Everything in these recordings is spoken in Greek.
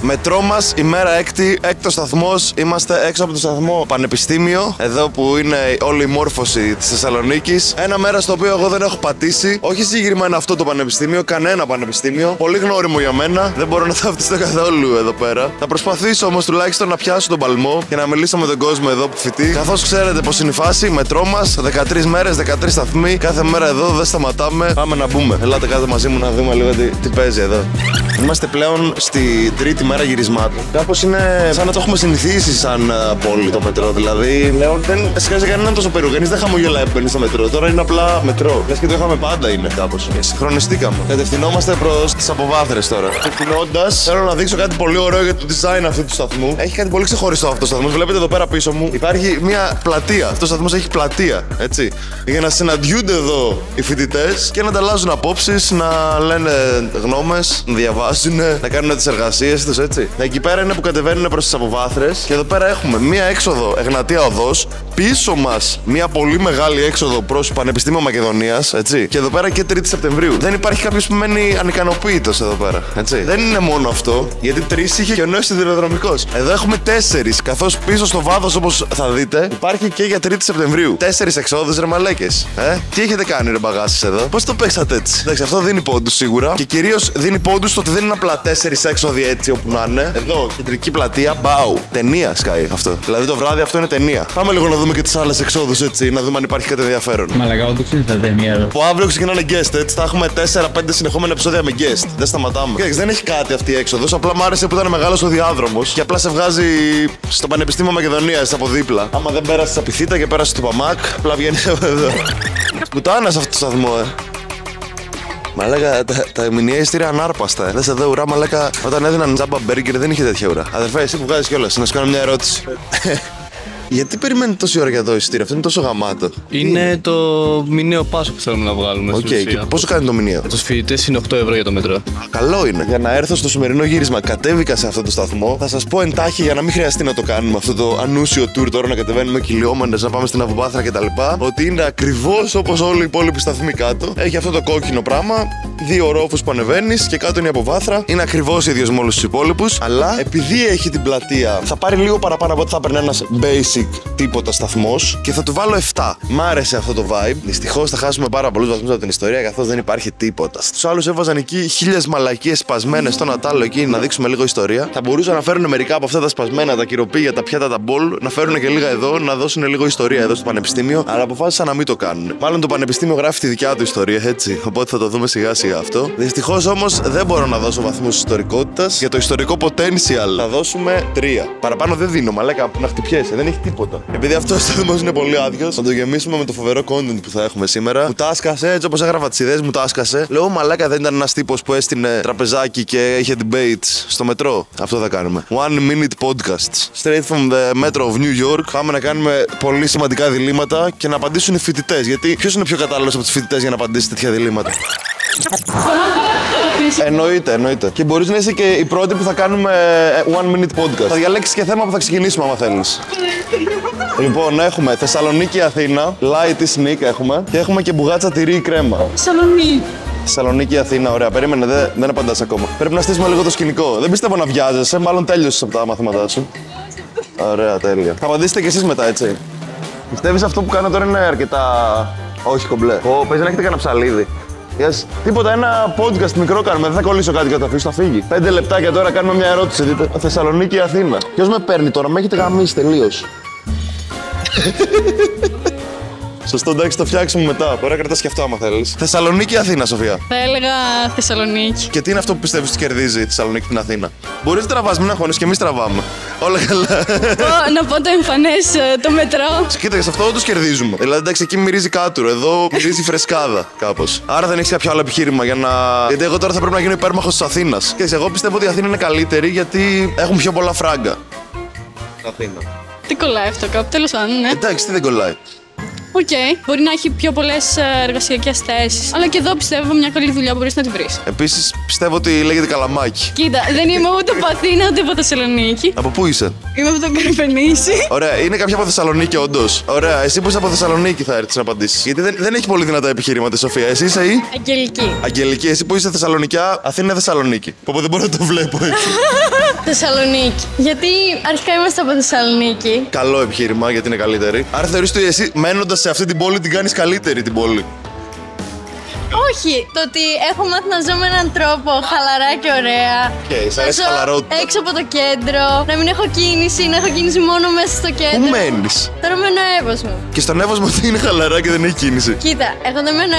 Μετρό μας, ημέρα έκτη, έκτος σταθμός. Είμαστε έξω από το σταθμό Πανεπιστήμιο, εδώ που είναι όλη η μόρφωση της Θεσσαλονίκης. Ένα μέρα στο οποίο εγώ δεν έχω πατήσει. Όχι συγκεκριμένα αυτό το πανεπιστήμιο, κανένα πανεπιστήμιο. Πολύ γνώριμο για μένα. Δεν μπορώ να ταυτιστώ καθόλου εδώ πέρα. Θα προσπαθήσω όμως τουλάχιστον να πιάσω τον παλμό και να μιλήσω με τον κόσμο εδώ που φοιτεί. Καθώς ξέρετε πως είναι η φάση, μετρό μας, 13 μέρες, 13 σταθμοί. Κάθε μέρα εδώ δεν σταματάμε. Πάμε να μπούμε. Ελάτε κάτω μαζί μου να δούμε λίγο τι παίζει εδώ. Είμαστε πλέον στη τρίτη μέρα γυρισμάτων. Κάπως είναι σαν να το έχουμε συνηθίσει σαν πόλη το μετρό. Δηλαδή πλέον δεν σκάζει κανέναν τόσο περίεργο. Δεν χαμογελάει που μπαίνει στο μετρό. Τώρα είναι απλά μετρό. Λες και το είχαμε πάντα είναι κάπως. Συγχρονιστήκαμε. Κατευθυνόμαστε προς τις αποβάθρες τώρα. Κατευθυνώντας, θέλω να δείξω κάτι πολύ ωραίο για το design αυτού του σταθμού. Έχει κάτι πολύ ξεχωριστό αυτό το σταθμό. Βλέπετε εδώ πέρα πίσω μου υπάρχει μια πλατεία. Αυτό ο σταθμός έχει πλατεία. Έτσι. Για να συναντιούνται εδώ οι φοιτητές και να ανταλλάζουν απόψεις, να λένε γνώμες, να διαβάζουν, να κάνουν τις εργασίες τους, έτσι. Εκεί πέρα είναι που κατεβαίνουν προς τις αποβάθρες και εδώ πέρα έχουμε μία έξοδο Εγνατία Οδός, πίσω μας μία πολύ μεγάλη έξοδο προς Πανεπιστήμιο Μακεδονίας, έτσι. Και εδώ πέρα και 3η Σεπτεμβρίου. Δεν υπάρχει κάποιος που μένει ανικανοποίητος εδώ πέρα, έτσι. Δεν είναι μόνο αυτό, γιατί 3 είχε και ο νέος σιδηροδρομικός. Εδώ έχουμε 4, καθώς πίσω στο βάθος, όπως θα δείτε, υπάρχει και για 3η Σεπτεμβρίου. 4 εξόδους, ρε μαλέκες. Τι έχετε κάνει, ρε μπαγάσεις εδώ? Πώς το παίξατε έτσι? Εντάξει, αυτό δίνει πόντους σίγουρα. Και κυρίως δίνει πόντους στο ότι δεν είναι απλά 4 έξοδοι έτσι όπου να είναι. Εδώ, κεντρική πλατεία, μπάου. Ταινία σκάει αυτό. Δηλαδή το βράδυ αυτό είναι ταινία. Πάμε λίγο να δούμε και τις άλλες εξόδους έτσι, να δούμε αν υπάρχει κάτι ενδιαφέρον. Μαλακά, όντως είναι τα ταινία. Από αύριο ξεκινάνε guest, έτσι. Θα έχουμε 4-5 συνεχόμενα επεισόδια με guest. Δεν σταματάμε. Και δεν έχει κάτι αυτή η έξοδος. Απλά μου άρεσε που ήταν μεγάλος ο διάδρομος και απλά σε βγάζει στο Πανεπιστήμιο Μακεδονίας από δίπλα. Άμα δεν πέρασε από Θήτα και πέρασε στο Παμάκ, απλά βγαίνει εδώ. Κουτάνα σε αυτό το σταθμό, Μαλάκα, τα μηνιαία ειστήρια ανάρπαστα. Δες εδώ ουρά, μαλάκα, όταν έδιναν τζάμπα μπέργκερ δεν είχε τέτοια ουρά. Αδερφέ, εσύ που βγάζεις κιόλας, να σου κάνω μια ερώτηση. Γιατί περιμένετε τόση ώρα για το εισιτήριο, αυτό είναι τόσο γαμάτο? Είναι το μηνιαίο πάσο που θέλουμε να βγάλουμε. Οκ, και πόσο κάνει το μηνιαίο? Για τους φοιτητές είναι 8 ευρώ για το μετρό. Καλό είναι. Για να έρθω στο σημερινό γύρισμα, κατέβηκα σε αυτό το σταθμό. Θα σας πω εντάχει για να μην χρειαστεί να το κάνουμε αυτό το ανούσιο tour τώρα, να κατεβαίνουμε κυλιόμενες, να πάμε στην Αβοβάθρα κτλ. Ότι είναι ακριβώς όπως όλοι οι υπόλοιποι σταθμοί κάτω. Έχει αυτό το κόκκινο πράγμα, 2 ορόφους που ανεβαίνεις και κάτω είναι η Αβοβάθρα. Είναι ακριβώς ίδιος με όλους τους υπόλοιπους. Αλλά επειδή έχει την πλατεία, θα πάρει λίγο παραπάνω από ό,τι θα έπαιρνε ένας basic τίποτα σταθμός και θα του βάλω 7. Μ' άρεσε αυτό το vibe. Δυστυχώς θα χάσουμε πάρα πολλούς βαθμούς από την ιστορία καθώς δεν υπάρχει τίποτα. Στους άλλους έβαζαν εκεί 1000 μαλακίες σπασμένες στο Νατάλο εκεί να δείξουμε λίγο ιστορία. Θα μπορούσαν να φέρουν μερικά από αυτά τα σπασμένα, τα κυροπήγια, τα πιάτα, τα μπολ, να φέρουν και λίγα εδώ, να δώσουν λίγο ιστορία εδώ στο πανεπιστήμιο. Αλλά αποφάσισαν να μην το κάνουν. Μάλλον το πανεπιστήμιο γράφει τη δικιά του ιστορία, έτσι. Οπότε θα το δούμε σιγά σιγά αυτό. Δυστυχώς όμως δεν μπορώ να δώσω βαθμούς ιστορικότητας. Για το ιστορικό potential θα δώσουμε 3. Παραπάνω δεν δίνω, μαλάκα, να χτυπιέσαι, δεν έχει τίποτα. Επειδή αυτό ο σταθμός είναι πολύ άδειος, θα το γεμίσουμε με το φοβερό content που θα έχουμε σήμερα. Μου τάσκασε, έτσι όπως έγραφα τις ιδέες, μου τάσκασε. Λέω, μαλάκα, δεν ήταν ένας τύπος που έστεινε τραπεζάκι και είχε debates στο μετρό? Αυτό θα κάνουμε. 1 minute podcasts. Straight from the metro of New York. Πάμε να κάνουμε πολύ σημαντικά διλήμματα και να απαντήσουν οι φοιτητές. Γιατί ποιος είναι πιο κατάλληλος από τους φοιτητές για να απαντήσει τέτοια διλήμματα? Εννοείται. Και μπορείς να είσαι και η πρώτη που θα κάνουμε 1 minute podcast. Θα διαλέξεις και θέμα που θα ξεκινήσουμε άμα θέλεις. Λοιπόν, έχουμε Θεσσαλονίκη, Αθήνα, light ή sneak έχουμε και έχουμε και μπουγάτσα τυρί ή κρέμα. Θεσσαλονίκη, Αθήνα, ωραία. Περίμενε, δεν απαντάς ακόμα. Πρέπει να στήσουμε λίγο το σκηνικό. Δεν πιστεύω να βιάζεσαι, μάλλον τέλειωσες από τα μαθήματά σου. Ωραία, τέλεια. Θα απαντήσετε κι εσείς μετά, έτσι. Πιστεύεις αυτό που κάνω τώρα είναι αρκετά. Όχι κομπλέ. Παίζει να έχετε κανένα ψαλίδι. Yes. Τίποτα, ένα podcast μικρό κάνουμε. Δεν θα κολλήσω κάτι και θα αφήσω, θα φύγει. 5 λεπτάκια τώρα κάνουμε μια ερώτηση. Δείτε. Θεσσαλονίκη, Αθήνα. Ποιος με παίρνει τώρα, με έχετε γαμίσει τελείως. Σωστό, εντάξει, το φτιάξουμε μετά. Μπορεί να κρατάς και αυτό άμα θέλεις. Θεσσαλονίκη, Αθήνα, Σοφία. Θα έλεγα Θεσσαλονίκη. Και τι είναι αυτό που πιστεύεις ότι κερδίζει η Θεσσαλονίκη την Αθήνα? Μπορείς να τραβάς, μην αγχώνεις και εμείς τραβάμε. Όλα καλά. Να πω το εμφανές, το μετρό. Κοίταξε, αυτό όντως κερδίζουμε. Δηλαδή, εντάξει, εκεί μυρίζει κάτουρο, εδώ μυρίζει φρεσκάδα κάπως. Άρα δεν έχεις κάποιο άλλο επιχείρημα για να. Γιατί εγώ τώρα θα πρέπει να γίνω υπέρμαχος της Αθήνας. Και εγώ πιστεύω ότι η Αθήνα είναι καλύτερη γιατί έχουν πιο πολλά φράγκα. Αθήνα. Τι κολλάει αυτό κάπου, τέλος πάντων, ναι. Εντάξει, τι δεν κολλάει. Οκ. Μπορεί να έχει πιο πολλές εργασιακές θέσεις. Αλλά και εδώ πιστεύω μια καλή δουλειά που μπορείς να τη βρεις. Επίσης, πιστεύω ότι λέγεται Καλαμάκι. Κοίτα, δεν είμαι ούτε από Αθήνα ούτε από Θεσσαλονίκη. Από πού είσαι? Είμαι από τον Καρυπενήσι. Ωραία, είναι κάποια από Θεσσαλονίκη, όντως. Ωραία, εσύ που είσαι από Θεσσαλονίκη θα έρθεις να απαντήσεις. Γιατί δεν έχει πολύ δυνατά επιχειρήματα, Σοφία. Εσύ είσαι η Αγγελική. Αγγελική, εσύ που είσαι Θεσσαλονικιά, Αθήνα Θεσσαλονίκη. Πω, δεν μπορώ να το βλέπω έτσι. Θεσσαλονίκη. Γιατί αρχικά είμαστε από Θεσσαλονίκη. Καλό επιχείρημα, γιατί είναι καλύτερη. Άρα θεωρείς ότι εσύ μένοντας σε αυτή την πόλη την κάνεις καλύτερη την πόλη. Όχι, το ότι έχω μάθει να ζω με έναν τρόπο χαλαρά και ωραία. Σ' αρέσει Να ζω χαλαρότητα. έξω από το κέντρο, να μην έχω κίνηση, να έχω κίνηση μόνο μέσα στο κέντρο. Πού μένεις? Τώρα μένω Εύωσμο. Και στον Εύωσμο τι είναι χαλαρά και δεν έχει κίνηση. Κοίτα, εγώ δεν μένω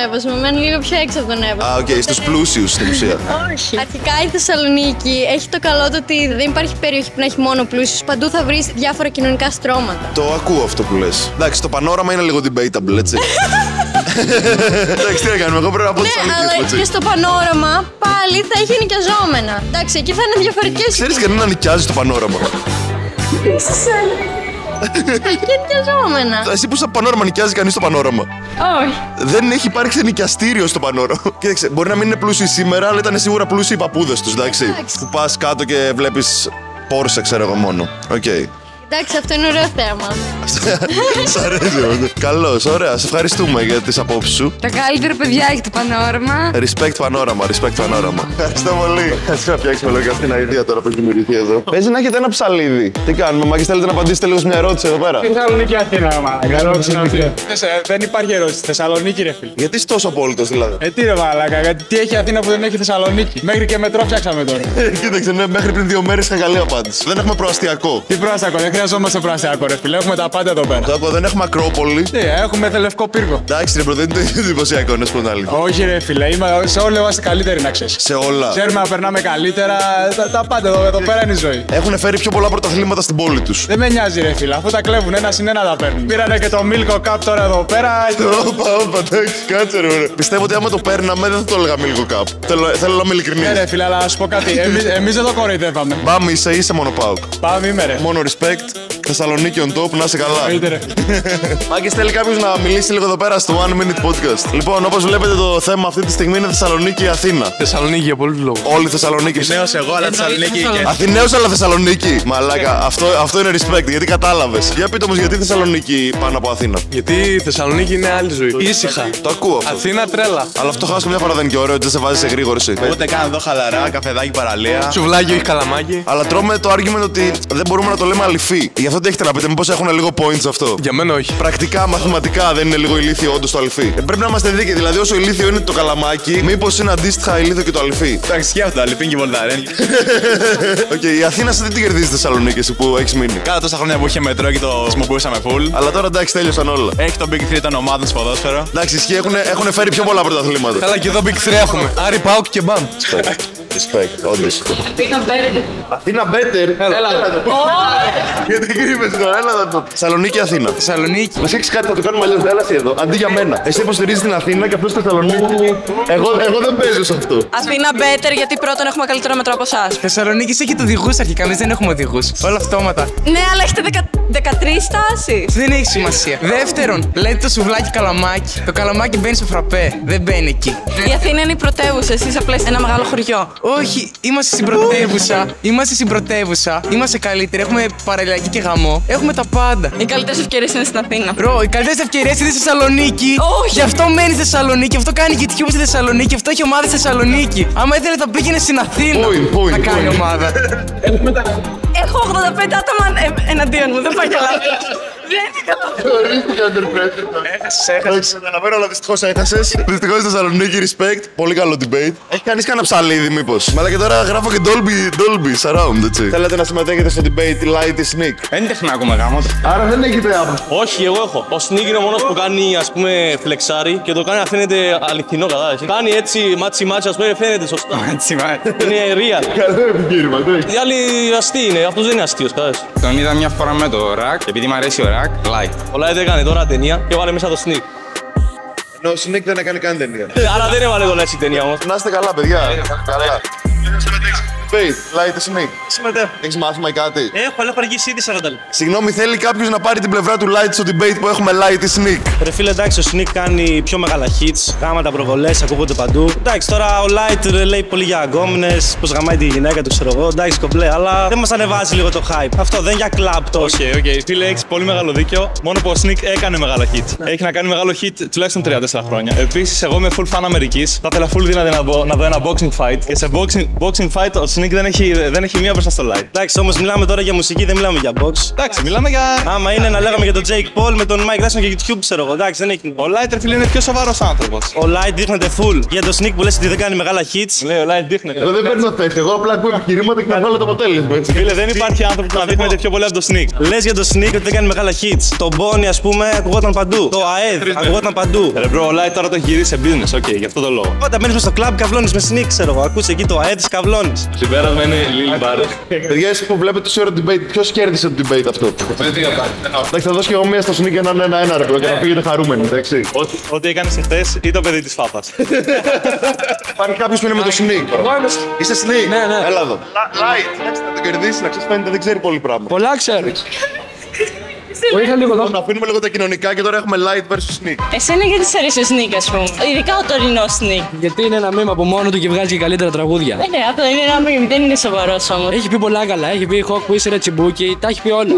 Εύωσμο, μένω λίγο πιο έξω από τον Εύωσμο. Α, οκ, στους πλούσιους στην ουσία. Όχι. Αρχικά η Θεσσαλονίκη έχει το καλό το ότι δεν υπάρχει περιοχή που να έχει μόνο πλούσιους. Παντού θα βρεις διάφορα κοινωνικά στρώματα. Το ακούω αυτό που λες. Εντάξει, το πανόραμα είναι λίγο debatable, έτσι. Εντάξει, τι να κάνουμε, εγώ πρέπει να πω Ναι, αλλά και στο πανόραμα πάλι θα έχει νοικιαζόμενα. Εντάξει, εκεί θα είναι διαφορετικές. Ξέρεις κανένα να νοικιάζει το πανόραμα? Θα έχει και νοικιαζόμενα. Εσύ που στο πανόραμα νοικιάζει κανείς το πανόραμα? Όχι. Δεν έχει υπάρξει νοικιαστήριο στο πανόραμα. Κοίταξε, μπορεί να μην είναι πλούσιοι σήμερα, αλλά ήταν σίγουρα πλούσιοι οι παππούδες τους, εντάξει. Που πας κάτω και βλέπεις Πόρσε, ξέρω εγώ μόνο. Οκ. Εντάξει, αυτό είναι ωραίο θέμα. Σ' αρέσει αυτό. Καλώς, ωραία. Σε ευχαριστούμε για τις απόψεις σου. Τα καλύτερα παιδιά έχει το πανόραμα. Respect πανόραμα, respect πανόραμα. Ευχαριστώ πολύ. Έτσι να φτιάξουμε λίγο αυτή την ιδέα τώρα που έχει δημιουργηθεί εδώ. Παίζει να έχετε ένα ψαλίδι. Τι κάνουμε, μάγκες, θέλετε να απαντήσετε λίγο σε μια ερώτηση εδώ πέρα? Θεσσαλονίκη, Αθήνα, μαλάκα. Δεν υπάρχει ερώτηση. Θεσσαλονίκη, ρε φίλε. Γιατί είσαι τόσο απόλυτος δηλαδή? Τι ρε μαλάκα, γιατί τι έχει Αθήνα που δεν έχει Θεσσαλονίκη. Μέχρι και μετρό φτιάξαμε τώρα. Κοίταξε, ναι, μέχρι πριν 2 μέρες είχα καλή απάντηση. Δεν έχουμε προαστιακό. Τι προαστιακό, δεν χρειαζόμαστε προαστιακό, ρε φίλε. Έχουμε τα πάντα εδώ πέρα. Το ακούω, δεν έχουμε Ακρόπολη. Τι, έχουμε λευκό πύργο. Εντάξει, ρε μπρο, δεν είναι εντυπωσιακό, να σου πω την αλήθεια. Όχι, ρε φίλε, σε όλα είμαστε καλύτεροι να ξέρει. Σε όλα. Ξέρουμε να περνάμε καλύτερα. Τα πάντα εδώ πέρα είναι η ζωή. Έχουν φέρει πιο πολλά πρωταθλήματα στην πόλη τους. Δεν με νοιάζει, ρε φίλε, αφού τα κλέβουν ένα συν ένα τα παίρνουν. Πήρανε και το Milko Cup τώρα εδώ πέρα. Όπα, εντάξει, κάτσε ρε. Πιστεύω ότι άμα το παίρναμε δεν θα το έλεγα Milko Cup. Θέλω να είμαι ειλικρινής. Ναι, ρε φίλε, αλλά να σου πω κάτι. Εμείς δεν το κοροϊδεύαμε. Πάμε, είσαι μόνο ΠΑΟΚ. Πάμε, είμαι ρε. Μόνο respect. Θεσσαλονίκη on top, να είσαι καλά. Είτε, ρε. Μάγκες, θέλει κάποιος να μιλήσει λίγο εδώ πέρα στο 1 Minute Podcast. Λοιπόν, όπως βλέπετε, το θέμα αυτή τη στιγμή είναι Θεσσαλονίκη ή Αθήνα. Θεσσαλονίκη για πολλούς λόγους. Όλη Θεσσαλονίκη. Αθηναίος εγώ, αλλά Θεσσαλονίκη και. Αθηναίος αλλά Θεσσαλονίκη. Μαλάκα, αυτό είναι respect, γιατί κατάλαβες. Για πείτε όμως, γιατί Θεσσαλονίκη πάνω από Αθήνα? Γιατί η Θεσσαλονίκη είναι άλλη ζωή. Ήσυχα. Το ακούω αυτό. Αθήνα τρέλα. Αλλά αυτό χάσω μια φορά δεν είναι και ωραίο, ότι δεν σε βάζει σε γρήγορση. Ούτε καν εδώ χαλαρά, καφεδάκι παραλία. Σουβλάκι, όχι καλαμάκι. Αλλά τρώμε το argument ότι δεν μπορούμε να το λέμε αληφή. Γι' αυτό τι έχετε να πείτε, μήπως έχουν λίγο points αυτό? Για μένα όχι. Πρακτικά, μαθηματικά δεν είναι λίγο ηλίθιο όντως το αληφή. Πρέπει να είμαστε δίκαιοι. Δηλαδή, όσο ηλίθιο είναι το καλαμάκι, μήπως είναι αντίστοιχα ηλίθιο και το αληφή. Εντάξει, σκέφτομαι, αληφή και βολταρέν. Οκ, η Αθήνα σε τι την κερδίζει Θεσσαλονίκη, εσύ που έχει μείνει? Κάνα τόσα χρόνια που είχε μετρό και το χρησιμοποιούσαμε full. Αλλά τώρα εντάξει, τέλειωσαν όλα. Έχει το Big 3 των ομάδων στο ποδόσφαιρο. Εντάξει, ισχύει, έχουν φέρει πιο πολλά πρωταθλήματα. Καλά, και εδώ Big 3 έχουμε. Άρη, Πάοκ και μπαμ. Respect, όντως. Αθήνα better. Έλα. Γιατί κρύβεσαι τώρα, έλα το. Θεσσαλονίκη, Αθήνα. Θεσσαλονίκη. Μα έχει κάτι, θα το κάνουμε αλλιώς. Έλα εσύ εδώ. Αντί για μένα. Εσύ υποστηρίζεις την Αθήνα και αυτό στη Θεσσαλονίκη. Εγώ δεν παίζω σε αυτό. Αθήνα better γιατί πρώτον έχουμε καλύτερο μετρό από εσά. Θεσσαλονίκη έχει οδηγού αρχικά, εμεί δεν έχουμε οδηγού. Όλα αυτόματα. Ναι, αλλά έχετε 13 στάσεις. Δεν έχει σημασία. Δεύτερον, λέτε το σουβλάκι καλαμάκι. Το καλαμάκι μπαίνει στο φραπέ. Δεν μπαίνει εκεί. Η Αθήνα είναι η πρωτεύουσα, εσείς απλά είστε ένα μεγάλο χωριό. Όχι, είμαστε στην πρωτεύουσα. Είμαστε στην πρωτεύουσα. Είμαστε καλύτεροι. Έχουμε παραλιακή και γαμό. Έχουμε τα πάντα. Οι καλύτερες ευκαιρίες είναι στην Αθήνα. Ρο, οι καλύτερες ευκαιρίες είναι στη Θεσσαλονίκη. Όχι. Γι' αυτό μένει στη Θεσσαλονίκη. Αυτό κάνει YouTube στη Θεσσαλονίκη. Αυτό έχει ομάδα στη Θεσσαλονίκη. Άμα ήθελε θα πήγαινε στην Αθήνα. Να κάνει ομάδα. Έχω 85 άτομα εναντίον μου, δεν πάει καλά. Δεν είναι καλά. Έχασες. Καταλαβαίνω, αλλά δυστυχώς έχασες. Δυστυχώς στη Θεσσαλονίκη, respect. Πολύ καλό debate. Έχει κανείς κανένα ψαλίδι, μήπως? Μα και τώρα γράφω και Dolby surround, έτσι. Θέλετε να συμμετέχετε στο debate light ή sneak? Δεν είναι τεχνά ακόμα γάμο. Άρα δεν έχετε άποψη. Όχι, εγώ έχω. Ο Sneak είναι ο μόνος που κάνει, ας πούμε, φλεξάρι και το κάνει να φαίνεται αληθινό, κατάλαβες. Κάνει έτσι μάτσι, ας πούμε, φαίνεται σωστά. Είναι real. Καλό επιχείρημα, Οι άλλοι αστείοι είναι, αυτός δεν είναι αστείος, κατάλαβες. Τον είδα μια φορά με το ρακ, επειδή μου αρέσει ο ρακ, like. Ο Light έκανε τώρα ταινία και βάλε μέσα το Sneak. Ενώ ο Sneak δεν έκανε καν ταινία. Άρα δεν έβαλε το Light στην ταινία όμως. Να είστε καλά, παιδιά. Καλά. debate, light the sneak. Συμμετέχω. Έχεις μάθημα ή κάτι? Έχω, αλλά έχω αργήσει ήδη 40 λεπτά. Συγγνώμη, θέλει κάποιος να πάρει την πλευρά του light στο debate που έχουμε light the sneak. Ρε φίλε, εντάξει, ο Sneak κάνει πιο μεγάλα hits, γάματα, προβολές, ακούγονται παντού. Εντάξει, τώρα ο Light λέει πολύ για αγκόμενες, πως γαμάει τη γυναίκα του, ξέρω εγώ. Εντάξει, κομπλέ, αλλά δεν μας ανεβάζει λίγο το hype. Αυτό δεν για club τόσο. Οκ. Φίλε, έχεις πολύ μεγάλο δίκιο. Μόνο που ο Sneak έκανε μεγάλα hit. Έχει να κάνει μεγάλο hit τουλάχιστον 34 χρόνια. Επίσης, εγώ είμαι full fan Αμερικής. Θα ήθελα full δυνατή να δω ένα boxing fight. Και σε boxing fight ο Sneak δεν έχει μία μπροστά στο Light. Εντάξει, όμως μιλάμε τώρα για μουσική, δεν μιλάμε για box. Εντάξει, μιλάμε για. Άμα είναι να λέγαμε για τον Jake Paul με τον Mike Tyson και YouTube, ξέρω εγώ. Εντάξει, δεν έχει. Ο Light, φίλε, είναι πιο σοβαρός άνθρωπος. Ο Light δείχνεται full. Για τον Sneak που λες ότι δεν κάνει μεγάλα hits. Λέει, ο Light δείχνεται. Εγώ δεν παίρνω θέση. Εγώ απλά ακούω επιχειρήματα και να βγάλω το αποτέλεσμα. Φίλε, δεν υπάρχει άνθρωπο που να δείχνεται πιο πολύ από τον Sneak. Λες για τον Sneak ότι δεν κάνει μεγάλα hits. Το Bonnie, ας πούμε, ακουγόταν παντού. Το AED ακουγόταν παντού. Ρε bro, ο Light τώρα το έχει γυρίσει σε business, οκ, γι' αυτό το λόγο. Όταν μπαίνεις στο club, καυλώνεις με Sneak, ξέρω εγώ. Ακούς εκεί το AED, καυλώνεις. Συμπέρασμα είναι Lil Bar. Παιδιά, εσείς που βλέπετε τόση ώρα debate, ποιος κέρδισε το debate αυτό? Εντάξει, θα δώσω και εγώ μία στο Sneak έναν ένα ρε bro και να φύγετε χαρούμενοι, εντάξει. Ό,τι έκανες εχθές ή το παιδί της Φάπας. Υπάρχει κάποιος που είναι με το Sneak. Είσαι Sneak. Ναι. Έλα εδώ. Light, εντάξει, θα το κερδίσει, να ξέρεις φαίνεται δεν ξέρει πολύ πράγμα. Πολλά ξέρω. Είχα λίγο εδώ. Να αφήνουμε λίγο τα κοινωνικά και τώρα έχουμε Light versus Sneak. Εσένα γιατί σ' αρέσει ο Sneak, ας πούμε. Ειδικά ο τωρινό Sneak. Γιατί είναι ένα μήμα από μόνο του και βγάζει και καλύτερα τραγούδια. Ναι, αυτό είναι ένα μήνυμα, δεν είναι σοβαρό όμως. Έχει πει πολλά καλά. Έχει πει Hawk που είσαι ρε τσιμπούκι. Τα έχει πει όλα.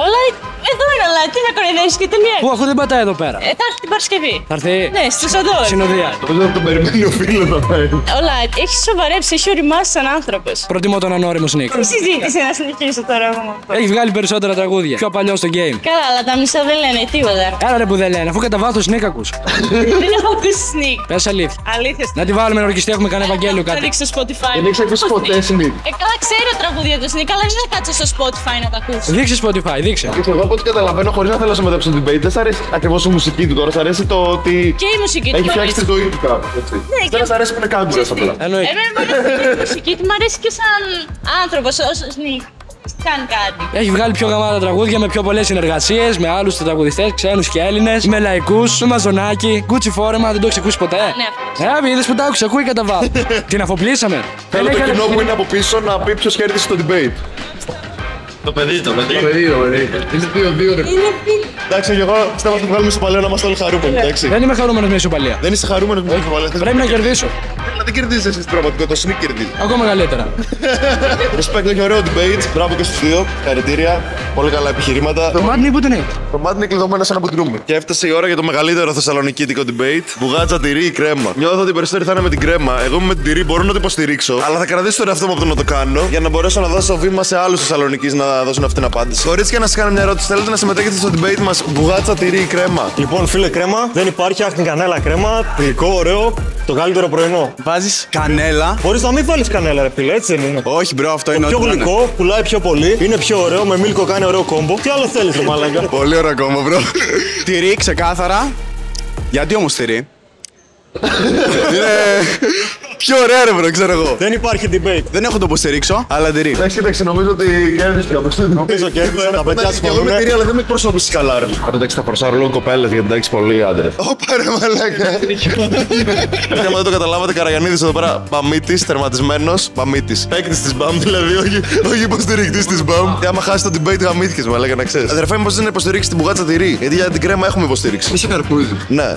Ο Light, εδώ είναι ο Light, τι να κοροϊδεύεις και ταινία. Πού αφού δεν πατάει εδώ πέρα. Θα έρθει την Παρασκευή. Θα έρθει. Ναι, στους Οδόρους. Συνοδεία. Νομίζω ότι τον περιμένει ο φίλος να πάει. Ο Light έχει σοβαρέψει, έχει οριμάσει σαν άνθρωπος. Προτιμώ τον ανώριμο Sneak. Τι συζήτηση να συνεχίσω τώρα εγώ με αυτό. Έχει βγάλει περισσότερα τραγούδια. Πιο παλιό στο game. Καλά, αλλά τα μισά δεν λένε τίποτα. Άρα ρε που δεν λένε, αφού κατά βάθος Sneak ακούς. Δεν έχω ακούσει Sneak. Πες αλήθεια. Αλήθεια. Να τη βάλουμε να ορκιστεί, έχουμε κανένα Ευαγγέλιο Θα κάτι. ρίξω στο Spotify. Δεν έχεις ακούσει ποτέ Sneak. Καλά, ξέρω τραγούδια του Sneak, αλλά δεν θα κάτσω στο Spotify να τα ακούσω. Δείξε Spotify, δείξε. Εγώ από ό,τι καταλαβαίνω, χωρίς να θέλω να συμμετέχω στο debate, δεν σ' αρέσει ακριβώς η μουσική του τώρα, σ' αρέσει το ότι Και η μουσική του. έχει φτιάξει τη ζωή του κάπου. Ναι, Δεν σ' αρέσει που είναι κάμπιζας απλά. Εννοείται. Εμένα μου αρέσει η μουσική του, μου αρέσει και σαν άνθρωπος, όσο Sneak. Κάνει κάτι. Έχει βγάλει πιο γαμάτα τραγούδια με πιο πολλές συνεργασίες με άλλους τραγουδιστές, ξένους και Έλληνες, με λαϊκούς, με μαζονάκι, Gucci φόρεμα, δεν το έχεις ακούσει ποτέ. Ναι, Είδες που τα άκουσα, ακούει κατά βάθος. Την αφοπλίσαμε. Θέλω το κοινό που είναι από πίσω να πει ποιος κέρδισε το debate. Το παιδί. Είναι 2-2 ρε. Εντάξει, και εγώ πιστεύω ότι βγάλουμε στο παλαιό να είμαστε όλοι χαρούμενοι, εντάξει. Δεν είμαι χαρούμενος με ισοπαλία. Δεν είσαι χαρούμενος με το παλαιό. Πρέπει να κερδίσω. Δεν κερδίζεις εσύ στην πραγματικότητα, το Sneak κερδίζει. Ακόμα καλύτερα. Respect, έχει ωραίο debate. Μπράβο και στους δύο. Χαρητήρια. Πολύ καλά επιχειρήματα. Το μάτι που την έχει. Το μάτι είναι κλειδωμένο σε ένα κουτρούμι. Και έφτασε η ώρα για το μεγαλύτερο θεσσαλονικήτικο debate. Μπουγάτσα, τυρί ή κρέμα. Νιώθω ότι οι περισσότεροι θα είναι με την κρέμα. Εγώ με την τυρί μπορώ να το υποστηρίξω. Αλλά θα κρατήσω τον εαυτό μου από το να το κάνω για να μπορέσω να δώσω βήμα σε άλλους Θεσσαλονικείς να δώσουν αυτή την απάντηση. Κορίτσια, να σας κάνω μια ερώτηση. Θέλετε να συμμετέχετε στο debate μας μπουγάτσα, τυρί ή κρέμα? Λοιπόν, φίλε, κρέμα δεν υπάρχει, άχνη κανέλα κρέμα. Γλυκό, ωραίο, το καλύτερο πρωινό. Βάζεις κανέλα. Μπορείς να μην βάλεις κανέλα, ρε φίλε, έτσι δεν είναι. Όχι, μπρο, αυτό είναι Πιο ό,τι να είναι. γλυκό, πουλάει πιο πολύ, είναι πιο ωραίο, με μίλκο κάνει ωραίο κόμπο. Τι άλλο θέλεις, ρε μαλάκα. Πολύ ωραίο ακόμα, μπρο. Τυρί, ξεκάθαρα. Γιατί όμως τυρί? Είναι πιο ωραία, ρε, μπρο, ξέρω εγώ. Δεν υπάρχει debate. Δεν έχω το υποστηρίξω, αλλά τυρί. Εντάξει, κοίταξε, νομίζω ότι κέρδισε κάπως. Νομίζω κέρδισε, τα παιδιά Εγώ με συμφωνούν. τυρί, αλλά δεν με εκπροσωπήσεις καλά, ρε. Εντάξει, θα προσάρω λίγο κοπέλες γιατί εντάξει πολλοί άντρες. Ωπα ρε μαλάκα. Άμα δεν το καταλάβατε, Καραγιαννίδης εδώ πέρα, μπαμίτης, τερματισμένος, μπαμίτης. Παίκτης της μπαμ, δηλαδή, όχι υποστηρικτής της μπαμ. Και άμα χάσει το debate, γαμήθηκες, μαλάκα, να ξέρεις. Αδερφέ μου, πώς είναι να υποστηρίξεις την μπουγάτσα τυρί? Γιατί για την κρέμα έχουμε υποστήριξη. Είσαι καρπούζι. Ναι.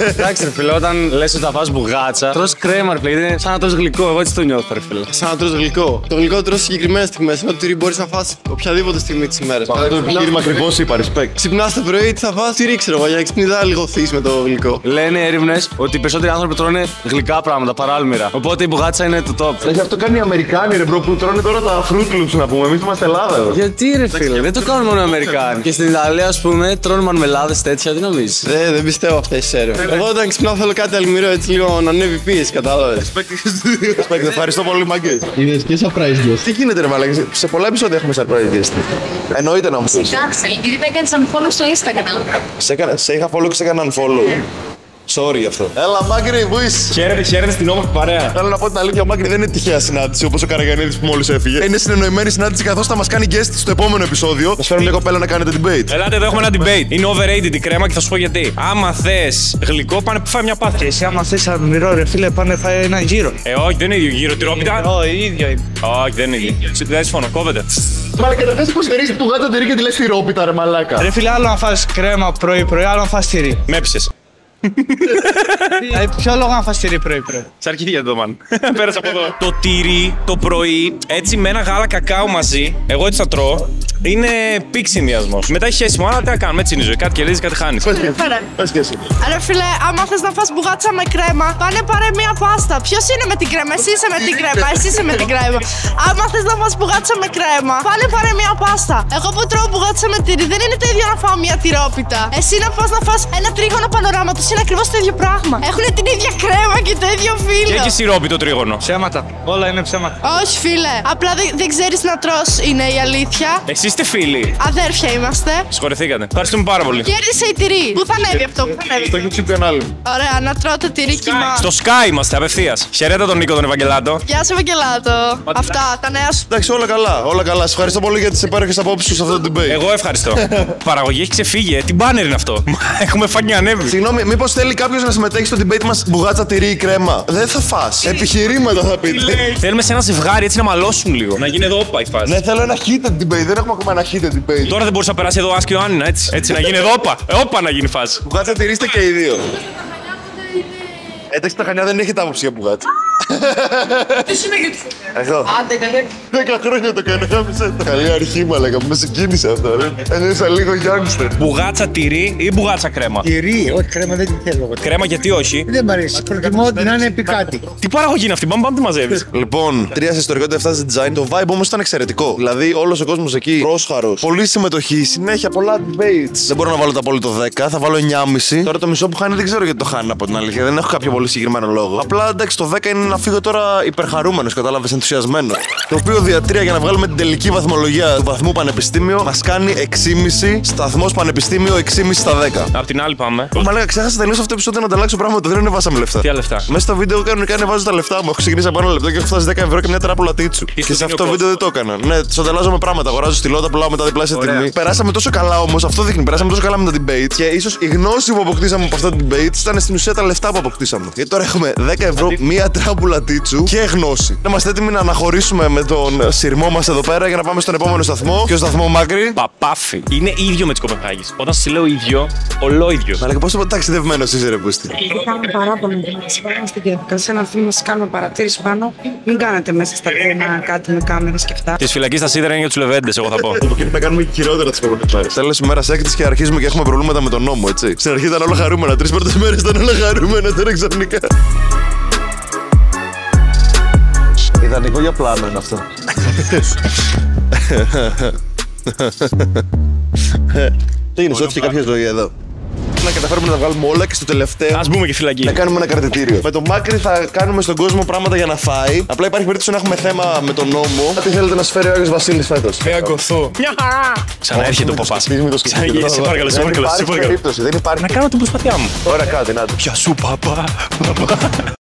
Εντάξει, ρε φίλε, όταν λες ότι θα φας μπουγάτσα, τρως κρέμα, ρε φίλε. Είναι σαν να τρως γλυκό. Εγώ έτσι το νιώθω, ρε φίλε. Σαν να τρως γλυκό. Το γλυκό τρως συγκεκριμένες στιγμές. Ενώ το τυρί μπορείς να φας οποιαδήποτε στιγμή της ημέρας. Αυτό το επιχείρημα ακριβώς είπα, respect. Ξυπνάς το πρωί, τι θα φας, τυρί ξέρω εγώ, για ξυπνητά λιγοθείς με το γλυκό. Λένε έρευνες ότι οι περισσότεροι άνθρωποι τρώνε γλυκά πράγματα, παράλμυρα. Οπότε η μπουγάτσα είναι το top. Δηλαδή αυτό κάνει οι Αμερικάνοι, ρε μπρο, που τρώνε τώρα τα Fruit Loops να πούμε. Εμείς είμαστε Ελλάδα, εδώ. Γιατί ρε φίλε, δεν το κάνουν μόνο οι Αμερικάνοι. Και στην Ιταλία, ας πούμε, τρώνε μαρμελάδες τέτοια, τι νομίζεις? Δεν πιστεύω αυτές τις έρευνες. Εγώ όταν ξυπνάω θέλω κάτι αλμυρό έτσι λίγο να ανέβει πίεση, κατάλαβες. Respect, ευχαριστώ πολύ, μαγκές. Είδες και surprise guest. Τι γίνεται, ρε μαλάκα, σε πολλά επεισόδια έχουμε surprise guest. Εννοείται να μου πεις. Κάτσε, γιατί δεν έκανες unfollow στο Instagram. Σε είχα follow και σε έκανα unfollow. Sorry γι' αυτό. Έλα, Μάκρη, που είσαι. Χαίρετε στην όμορφη παρέα. Θέλω να πω την αλήθεια, ο Μάκρη δεν είναι τυχαία συνάντηση όπως ο Καραγιαννίδης που μόλις έφυγε. Είναι συνεννοημένη συνάντηση καθώς θα μας κάνει guest στο επόμενο επεισόδιο. Θα φέρουμε μια κοπέλα να κάνετε debate. Ελάτε εδώ, έχουμε ένα debate. Είναι overrated η κρέμα και θα σου πω γιατί. Άμα θες γλυκό, πάνε που φάει μια πάθη. Εσύ, άμα θες αδμυρό, ρε φίλε, πάνε φάει ένα γύρο. Όχι, δεν είναι ίδιο γύρο. Τυρόπιτα. Όχι, ίδιο είναι. Όχι, δεν είναι ίδιο. Δεν συμφωνώ, κόβεται. Μαλάκα, δεν θες υποστηρίζεις του γάτσα τυρί και τη λες τυρόπιτα, ρε μαλάκα. Ρε φίλε, άλλο να φας κρέμα πρωί-πρωί, άλλο να φας τυρί. Με έψησες. Ποιο λόγο να φας τυρί πρωί-πρωί. Σ' αρχίδια το μαν. Πέρασε από εδώ. Το τυρί το πρωί, έτσι με ένα γάλα κακάο μαζί, εγώ έτσι θα τρώω, είναι πικ συνδυασμός. Μετά έχει χέσιμο, αλλά τι να κάνουμε, έτσι είναι η ζωή. Κάτι κερδίζει, κάτι χάνει. Πες και εσύ. Ρε φίλε, άμα θες να φας μπουγάτσα με κρέμα, πάνε πάρε μία πάστα. Ποιος είναι με την κρέμα, εσύ είσαι με την κρέμα, εσύ είσαι με την κρέμα. Άμα θες να φας μπουγάτσα με κρέμα, πάνε πάρε μία πάστα. Εγώ που τρώω μπουγάτσα με τυρί, δεν είναι το ίδιο να φάω μία τυρόπιτα. Εσύ να πας να φας ένα τρίγωνο πανοράματος, είναι ακριβώς το ίδιο πράγμα. Έχουν την ίδια κρέμα και το ίδιο φύλλο. Και έχει σιρόπι το τρίγωνο. Ψέματα. Όλα είναι ψέματα. Όχι φίλε, απλά δεν ξέρεις να τρως, είναι η αλήθεια. Εσείς είστε φίλοι. Αδέρφια είμαστε. Συγχωρεθήκατε. Ευχαριστούμε πάρα πολύ. Κέρδισε η τυρί. Πού θα ανέβει αυτό, πού θα ανέβει. Στο YouTube κανάλι. Ωραία, να τρώω το τυρί κοιμά. Στο Sky είμαστε απευθείας. Χαιρέτα τον Νίκο τον Ευαγγελάτο. Γεια σου, Ευαγγελάτο. Αυτά, τα νέα σου. Εντάξει, όλα καλά, όλα καλά. Σε ευχαριστώ πολύ για τις υπέροχες απόψεις σου σε αυτό το debate. Εγώ ευχαριστώ. Παραγωγή έχει ξεφύγει. Τι μπάνερ είναι αυτό. Έχουμε φάνει ανέβει. Συγγνώμη, μήπως θέλει κάποιος να συμμετέχει στο debate μας μπουγάτσα τυρί ή κρέμα. Δεν θα φας. Επιχειρήματα θα πείτε. Θέλουμε σε ένα ζευγάρι έτσι να μαλώσουν λίγο. Να γίνει εδώ όπα η φάση. Ναι, θέλω ένα heated debate. Δεν έχουμε ακόμα ένα heated debate. Τώρα δεν μπορούσε να περάσει εδώ Άσκη ο Άννηνα έτσι. Έτσι να γίνει εδώ όπα. Όπα να γίνει φάση. Μπουγάτσα τυρί είστε και οι δύο. Εντάξει, τα Χανιά δεν έχετε άποψη για μπουγάτσα. Τι σου είναι Εδώ. Άντε, καλέ. 10 χρόνια το κάνω, γάμισε το. Καλή αρχή, μαλάκα, μου με συγκίνησε αυτό, ρε. Ένιωσα λίγο youngster. Μπουγάτσα τυρί ή μπουγάτσα κρέμα. Τυρί, όχι κρέμα δεν τη θέλω. Κρέμα γιατί όχι. Δεν μ' αρέσει. Προτιμώ ότι να είναι επικάτι. Τι παραγωγή είναι αυτή, πάμε τι μαζεύεις. Λοιπόν, 3 σε ιστορικότητα, 7 σε design. Το vibe όμως ήταν εξαιρετικό. Δηλαδή, όλος ο κόσμος εκεί πρόσχαρος. Πολλή συμμετοχή, συνέχεια, πολλά debates. Δεν μπορώ να βάλω το απόλυτο 10, θα βάλω 9,5. Τώρα το μισό που χάνει δεν ξέρω γιατί το χάνει από την αλήθεια. Δεν έχω κάποιο πολύ συγκεκριμένο λόγο. Απλά εντάξει, το 10 είναι να φύγω τώρα υπερχαρούμενος, κατάλαβες, ενθουσιασμένος. Το οποίο διατρία για να βγάλουμε την τελική βαθμολογία του βαθμού πανεπιστήμιο μας κάνει 6,5. Σταθμός πανεπιστήμιο 6,5 στα 10. Απ' την άλλη πάμε. Μα λέγα, ξέχασα τελείως αυτό το επεισόδιο να ανταλλάξω πράγματα. Δεν ανεβάσαμε λεφτά. Τι λεφτά. Μέσα στο βίντεο κανονικά ανεβάζω τα λεφτά μου. Έχω ξεκινήσει από 1 λεπτό και έχω φτάσει 10 ευρώ και μια τράπουλα τίτσου. Και σε αυτό το βίντεο δεν το έκανα. Ναι, του ανταλλάζω με πράγματα. Αγοράζω στυλότα, πουλάω μετά διπλάσια τιμή. Περάσαμε τόσο καλά όμως, αυτό δείχνει. Περάσαμε τόσο καλά με τα debate και ίσως η γνώση που αποκτήσαμε από αυτά τα debate ήταν στην ουσία τα λεφτά που αποκτήσαμε. Γιατί τώρα έχουμε 10 ευρώ, μια τράπουλα τίτσου και γνώση. Είμαστε έτοιμοι να αναχωρήσουμε με τον σειρμό μας εδώ πέρα για να πάμε στον επόμενο σταθμό. Ποιο σταθμό, Μάκρη? Παπάφι. Είναι ίδιο με τις Κοπενχάγης. Όταν σου λέω ίδιο, ολόιδιο. Αλλά και πόσο ταξιδευμένος είσαι, ρε Πούστη. Κάνουμε παράπονο για να συμβάλλουμε στην διαδικασία να θέλουμε να σας κάνουμε παρατήρηση πάνω. Μην κάνετε μέσα στα τρένα κάτι με κάμερες και αυτά. Τη φυλακή στα σίδερα είναι για τους λεβέντες, εγώ θα πω. Να κάνουμε χειρότερα τις επόμενες μέρες. Τέλος ημέρας έκτης και αρχίζουμε και έχουμε προβλήματα με τον νόμο, έτσι. Στην αρχή ήταν όλα χαρούμενα. 3 πρώτες μέρες ήταν όλα χαρούμενα, τώρα ξαφνικά. Ιδανικό για πλάνο είναι αυτό. Τι είναι, σώθηκε κάποια ζωή εδώ. Να καταφέρουμε να τα βγάλουμε όλα και στο τελευταίο. Ας μπούμε και φυλακή. Να κάνουμε ένα κρατητήριο. Με το Μάκρη θα κάνουμε στον κόσμο πράγματα για να φάει. Απλά υπάρχει περίπτωση να έχουμε θέμα με τον νόμο. Τι θέλετε να σας φέρει ο Άγιος Βασίλης φέτος? Αγκωθώ. Μια χαρά! Ξαναέρχεται ο παπάς. Ξαναέρχεται. Σε παρακαλώ, σε παρακαλώ. Δεν υπάρχει περίπτωση, δεν υπάρχει. Να κάνω την προσπαθειά μου. Ωραία, κάτι, να το. Γεια σου, παπά.